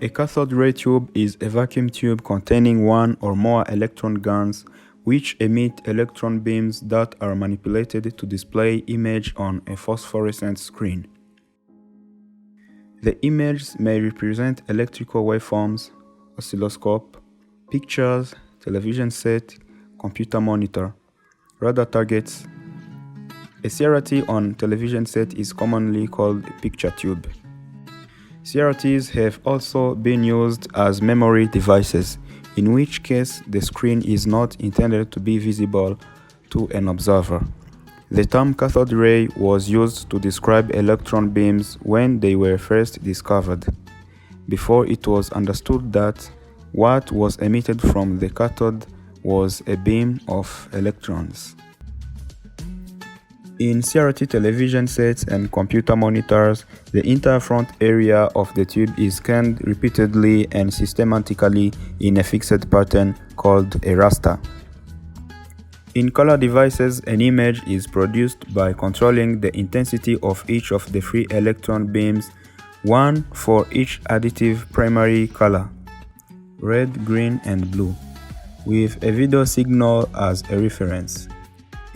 A cathode ray tube is a vacuum tube containing one or more electron guns which emit electron beams that are manipulated to display image on a phosphorescent screen. The images may represent electrical waveforms, oscilloscope, pictures, television set, computer monitor, radar targets. A CRT on television set is commonly called a picture tube. CRTs have also been used as memory devices, in which case the screen is not intended to be visible to an observer. The term cathode ray was used to describe electron beams when they were first discovered, before it was understood that what was emitted from the cathode was a beam of electrons. In CRT television sets and computer monitors, the entire front area of the tube is scanned repeatedly and systematically in a fixed pattern called a raster. In color devices, an image is produced by controlling the intensity of each of the three electron beams, one for each additive primary color, red, green, and blue, with a video signal as a reference.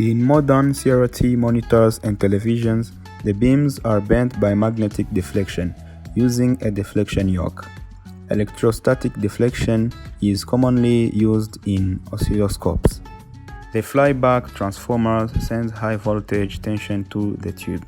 In modern CRT monitors and televisions, the beams are bent by magnetic deflection using a deflection yoke. Electrostatic deflection is commonly used in oscilloscopes. The flyback transformers send high voltage tension to the tube.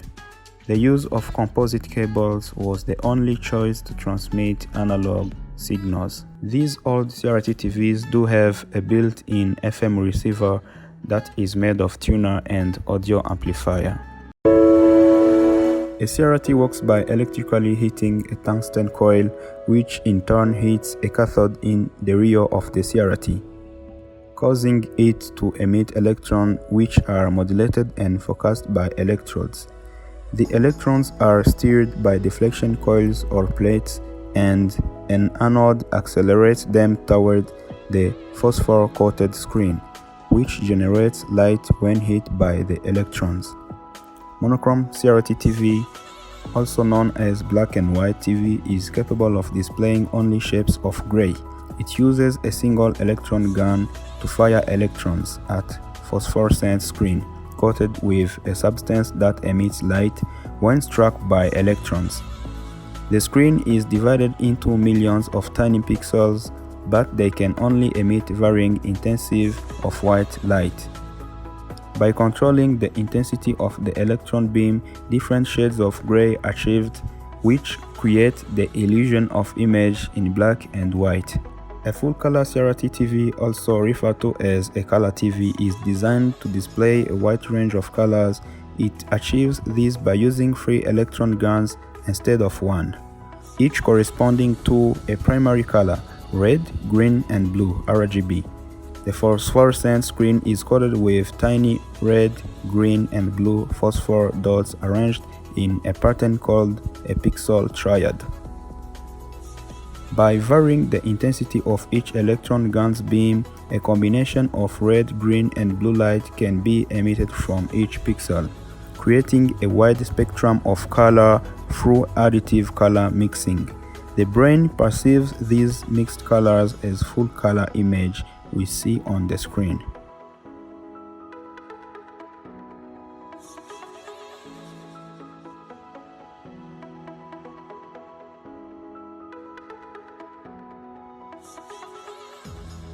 The use of composite cables was the only choice to transmit analog signals. These old CRT TVs do have a built-in FM receiver that is made of tuner and audio amplifier. A CRT works by electrically heating a tungsten coil, which in turn heats a cathode in the rear of the CRT, causing it to emit electrons which are modulated and focused by electrodes. The electrons are steered by deflection coils or plates, and an anode accelerates them toward the phosphor-coated screen, which generates light when hit by the electrons. Monochrome CRT TV, also known as black and white TV, is capable of displaying only shapes of gray. It uses a single electron gun to fire electrons at phosphorescent screen coated with a substance that emits light when struck by electrons. The screen is divided into millions of tiny pixels, but they can only emit varying intensity of white light. By controlling the intensity of the electron beam, different shades of gray are achieved, which create the illusion of image in black and white. A full-color CRT TV, also referred to as a color TV, is designed to display a wide range of colors. It achieves this by using 3 electron guns instead of 1, each corresponding to a primary color: red, green, and blue (RGB). The phosphorescent screen is coated with tiny red, green, and blue phosphor dots arranged in a pattern called a pixel triad. By varying the intensity of each electron gun's beam, a combination of red, green, and blue light can be emitted from each pixel, creating a wide spectrum of color through additive color mixing. The brain perceives these mixed colors as full color image we see on the screen.